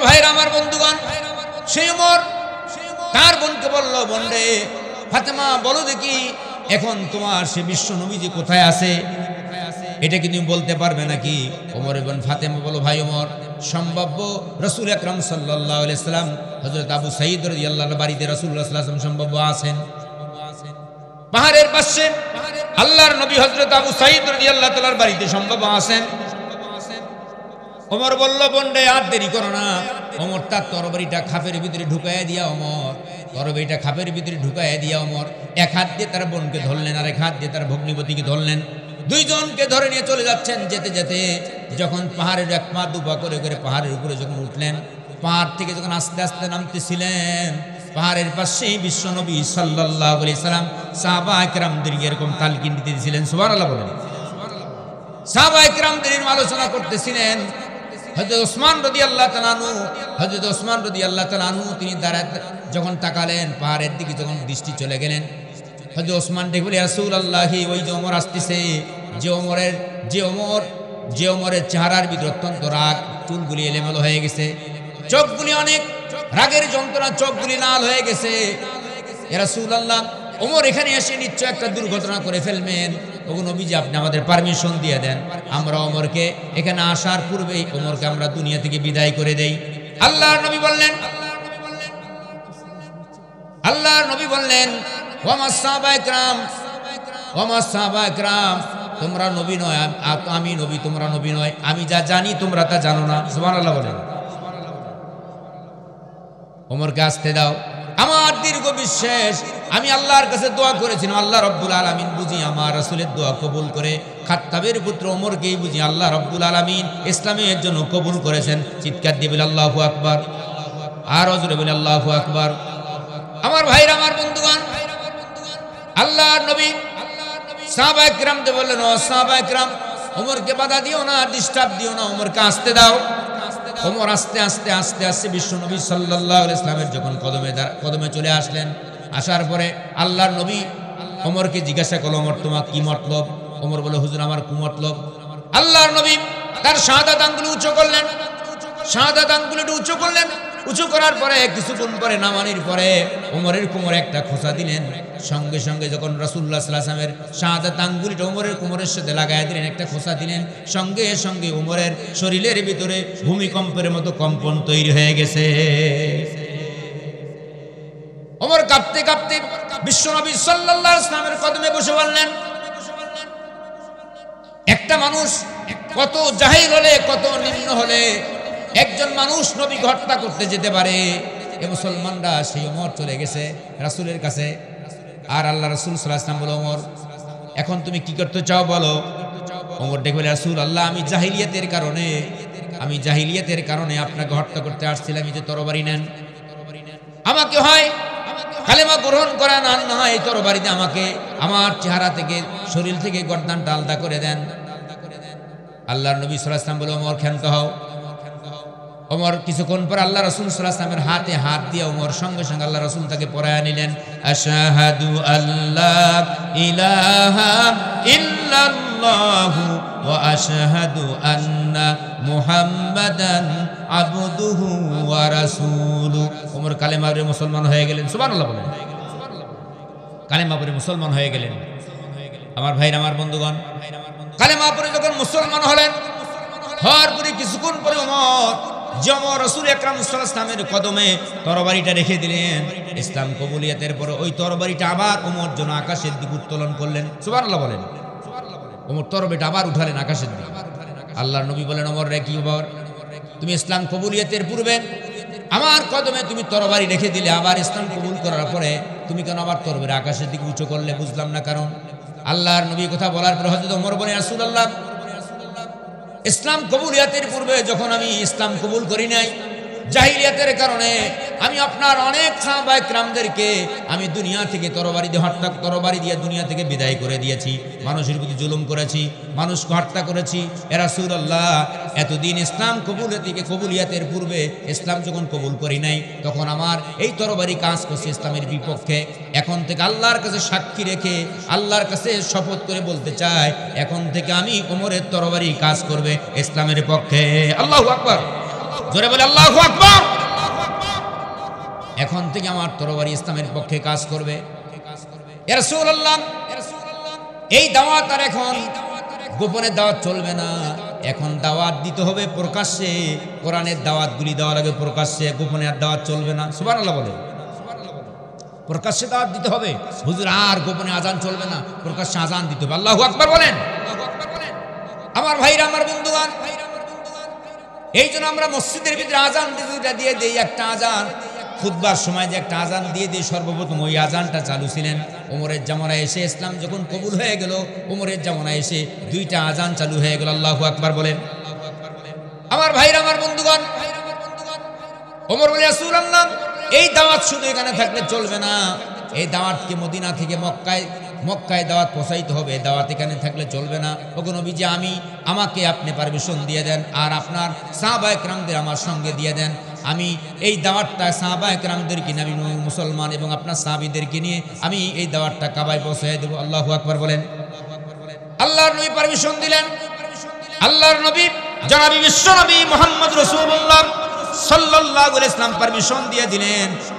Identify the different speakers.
Speaker 1: ভাইরা, আমার বন্ধুগণ, সেই ওমর তার বোনকে বলল, বোন রে ফাতেমা, বলো দেখি এখন তোমার সে বিশ্ব নবীজি কোথায় আছে, এটা কি তুমি বলতে পারবে নাকি? ওমর ইবনে ফাতেমা বলো, ভাই ওমর, সম্ভাব্য রাসূল আকরাম সাল্লাল্লাহু আলাইহি সাল্লাম হযরত আবু সাঈদ রাদিয়াল্লাহু আনহু বাড়িতে রাসূলুল্লাহ সাল্লাল্লাহু আলাইহি ওয়াসাল্লাম সম্ভাব্য আছেন। পাহাড়ের পাশে আল্লাহর নবী হযরত আবু সাঈদ রাদিয়াল্লাহু তাআলার বাড়িতে সম্ভাব্য আছেন। ওমর বলল, বোন রে আর দেরি করো না। ওমর তার তরবারিটা খাপের ভিতরে ঢুকাইয়া দিয়া, ওমর তরবারিটা খাপের ভিতরে ঢুকাইয়া দিয়া ওমর এক হাত দিয়ে তার বোনকে ধরলেন আর এক হাত দিয়ে তার ভগ্নিপতিকে ধরলেন। দুইজনকে ধরে নিয়ে চলে যাচ্ছেন। যেতে যেতে যখন পাহাড়ের এক পা দুপা করে করে পাহাড়ের উপরে যখন উঠলেন, পাহাড় থেকে যখন আস্তে আস্তে নামতেছিলেন, পাহাড়ের পাশেই বিশ্বনবী সাল্লাল্লাহু আলাইহি সাল্লাম সাহাবায়ে কেরামদেরকে এরকম তালকিন দিতেছিলেন। সুবহানাল্লাহ বলেন। সাহাবায়ে কেরামদের আলোচনা করতেছিলেন। হযরত ওসমান রাদিয়াল্লাহু তাআলা আনহু, হযরত ওসমান রাদিয়াল্লাহু তাআলা আনহু তিনি দাঁড়াতে যখন তাকালেন, পাহাড়ের দিকে যখন দৃষ্টি চলে গেলেন, হযরত ওসমান দেখে বলে, রাসূলুল্লাহ, ওই যে ওমর আসতেছে, যে ওমরের চেহারার ভিতর অত্যন্ত রাগ, চুলগুলি এলোমেলো হয়ে গেছে, চোখগুলি অনেক রাগের যন্ত্রণা, চোখগুলি লাল হয়ে গেছে। ইয়া রাসূলুল্লাহ, ওমর এখানে এসে নিশ্চয় একটা দুর্ঘটনা করে ফেলবেন। ওগো নবীজি, আপনি আমাদের পারমিশন দিয়ে দেন, আমরা ওমরকে এখানে আসার পূর্বেই ওমরকে আমরা দুনিয়া থেকে বিদায় করে দেই। আল্লাহর নবী বললেন, ওমা সাহাবায়ে কেরাম, তোমরা নবী নয়, আমি নবী, তোমরা নবী নয়, আমি যা জানি তোমরা তা জানো না। সুবহানাল্লাহ বলেন। ওমরকে আসতে দাও। আমার দীর্ঘ বিশ্বাস, আমি আল্লাহর কাছে দোয়া করেছিলাম, আল্লাহ রাব্বুল আলামিন বুঝি আমার রাসূলের দোয়া কবুল করে খাত্তাবের পুত্র ওমরকেই বুঝি আল্লাহ রাব্বুল আলামিন ইসলামের জন্য কবুল করেছেন। চিৎকার দিয়ে বলে আল্লাহু আকবার, আর জোরে বলে আল্লাহু আকবার। আমার ভাইরা, আমার বন্ধুগণ, আল্লাহর নবী সাহাবায়ে কেরামদের বললেন, ও সাহাবায়ে কেরাম, ওমরকে বাধা দিও না, ডিস্টার্ব দিও না, ওমরকে আসতে দাও। ওমর আস্তে আস্তে আস্তে আস্তে বিশ্বনবী সাল্লাল্লাহু আলাইহি ওয়াসাল্লামের যখন কদমে চলে আসলেন, আসার পরে আল্লাহর নবী ওমরকে জিজ্ঞাসা করলো, ওমর তোমার কি মতলব? ওমর বলে, হুজুর আমার কু মতলব। আল্লাহর নবী তার শাহাদাত আঙ্গুল উঁচু করলেন, শাহাদাত আঙ্গুলটা উঁচু করলেন। উঁচু করার পরে কিছুক্ষণ পরে নামানির পরে ওমরের কোমরে একটা খোঁচা দিলেন। সঙ্গে সঙ্গে যখন রাসূলুল্লাহ সাল্লাল্লাহু আলাইহি ওয়াসাল্লামের শাহাদাত আঙ্গুলটা ওমরের কোমরের সাথে লাগায় দিলেন, একটা খোঁচা দিলেন, সঙ্গে সঙ্গে ওমরের শরীরের ভিতরে ভূমিকম্পের মতো কম্পন তৈরি হয়ে গেছে। ওমর কাঁপতে কাঁপতে বিশ্বনবী সাল্লাল্লাহু আলাইহি ওয়াসাল্লামের কদমে বসে বললেন, একটা মানুষ কত জাহিল হলে, কত নিম্ন হলে একজন মানুষ নবীকে হত্যা করতে যেতে পারে? এ মুসলমানরা সেই ওমর চলে গেছে রাসূলের কাছে, আর আল্লাহ রাসূল সাল্লাল্লাহু আলাইহি ওয়াসাল্লাম বলে, ওমর এখন তুমি কি করতে চাও বলো। ওমর ডেকে বলে, রাসূল আল্লাহ, আমি জাহিলিয়াতের কারণে আপনাকে হত্যা করতে আসছিলাম, এই যে তরবারি নেন, আমাকে হয় কালেমা গ্রহণ করেন, আর না হয় এই তরবারিতে আমাকে আমার চেহারা থেকে, শরীর থেকে গর্দানটা আলাদা করে দেন। আল্লাহর নবী সাল্লাল্লাহু আলাইহি ওয়াসাল্লাম বলে, ওমর ক্ষান্ত হও। ওমর কিছুক্ষণ পর আল্লাহ রাসূল সাল্লাল্লাহু আলাইহি ওয়াসাল্লামের হাতে হাত দিয়ে ওমর সঙ্গে সঙ্গে আল্লাহ রাসূল তাকে পরায়া নিলেন। আশহাদু আল্লা ইলাহা ইল্লাল্লাহু ওয়া আশহাদু আন্না মুহাম্মাদান আবদুহু ওয়া রাসূলুহু। ওমর কালেমা পড়ে মুসলমান হয়ে গেলেন। সুবহানাল্লাহ বলেন। কালেমা পড়ে মুসলমান হয়ে গেলেন। আমার ভাইরা, আমার বন্ধুগণ, কালেমা পড়ে যখন মুসলমান হলেন, হওয়ার পরে কিছুক্ষণ পরে ওমর রাসূল আকরাম সাল্লাল্লাহু আলাইহি ওয়াসাল্লামের কদমে তরবারিটা রেখে দিলেন। ইসলাম কবুলিয়তের পরে ওই তরবারিটা আবার ওমর যেন আকাশের দিকে উত্তোলন করলেন। সুবহানাল্লাহ বলেন। ওমর তরবারিটা আবার উঠালেন আকাশের দিকে। আল্লাহর নবী বলেন, ওমর রে, কি খবর? তুমি ইসলাম কবুলিয়তের পূর্বে আমার কদমে তুমি তরবারি রেখে দিলে, আবার ইসলাম কবুল করার পরে তুমি কেন আবার তরবারি আকাশের দিকে উঁচু করলে? বুঝলাম না কারণ। আল্লাহর নবী কথা বলার পর হযরত ওমর বলে, রাসূলুল্লাহ, ইসলাম কবুলিয়াতের পূর্বে যখন আমি ইসলাম কবুল করি নাই, জাহিলিয়াতের কারণে আমি আপনার অনেক সাহাবায়ে কেরামদেরকে আমি দুনিয়া থেকে তরবারি দিয়ে দুনিয়া থেকে বিদায় করে দিয়েছি, মানুষের প্রতি জুলুম করেছি, মানুষকে হত্যা করেছি। এ রাসূলুল্লাহ, এতদিন ইসলাম কবুলিয়াতের পূর্বে ইসলাম যখন কবুল করি নাই, তখন আমার এই তরবারি কাজ করছে ইসলামের বিপক্ষে। এখন থেকে আল্লাহর কাছে সাক্ষী রেখে, আল্লাহর কাছে শপথ করে বলতে চাই, এখন থেকে আমি ওমরের তরবারি কাজ করবে ইসলামের পক্ষে। আল্লাহু আকবার। জোরে বলে আল্লাহু আকবার। এখন থেকে আমার তরবারি ইসলামের পক্ষে কাজ করবে। ইয়া রাসূলুল্লাহ, এই দাওয়াত আর এখন গোপনে দাওয়াত চলবে না, এখন দাওয়াত দিতে হবে প্রকাশ্যে। কোরআনের দাওয়াতগুলি দেওয়া লাগে প্রকাশ্যে, গোপনে আর দাওয়াত চলবে না। সুবহানাল্লাহ বলে, প্রকাশ্যে দাওয়াত দিতে হবে। হুজুর আর গোপনে আজান চলবে না, প্রকাশ্যে আজান দিতে হবে। আল্লাহু আকবার বলেন। আমার ভাইরা, আমার বন্ধুগণ, এই জন্য আমরা মসজিদের ভিতরে আজান দিয়ে দেই। একটা আজান খুতবার সময় যে একটা আজান দিয়ে দিই, সর্বপ্রথম ওই আজানটা চালু ছিলেন ওমরের জামানায় এসে। ইসলাম যখন কবুল হয়ে গেল, ওমরের জামানায় এসে দুইটা আজান চালু হয়ে গেল। আল্লাহু আকবার বলেন। আমার ভাইরা, আমার বন্ধুগণ, ওমর বলে রাসূলুল্লাহ, এই দাওয়াত শুধু এখানে থাকলে চলবে না, এই দাওয়াতকে মদিনা থেকে মক্কায় দাওয়াত পৌঁছাইতে হবে। দাওয়াত এখানে থাকলে চলবে না। ওগো নবীজি, আমাকে আপনি পারমিশন দিয়ে দেন, আর আপনার সাহাবায়ে কেরামদের আমার সঙ্গে দিয়ে দেন। আমি এই দাওয়াতটা সাহাবায়ে কেরামদেরকে নিয়ে, আমি মুসলমান এবং আপনার সাহাবীদেরকে নিয়ে আমি এই দাওয়াতটা কাবায় পৌঁছায় দেব। আল্লাহু আকবার বলেন। আল্লাহর নবী পারমিশন দিলেন। আল্লাহর নবী জনাবি বিশ্ব নবী মুহাম্মদ রাসূলুল্লাহ সাল্লাল্লাহু আলাইহি ওয়াসাল্লাম পারমিশন দিয়ে দিলেন।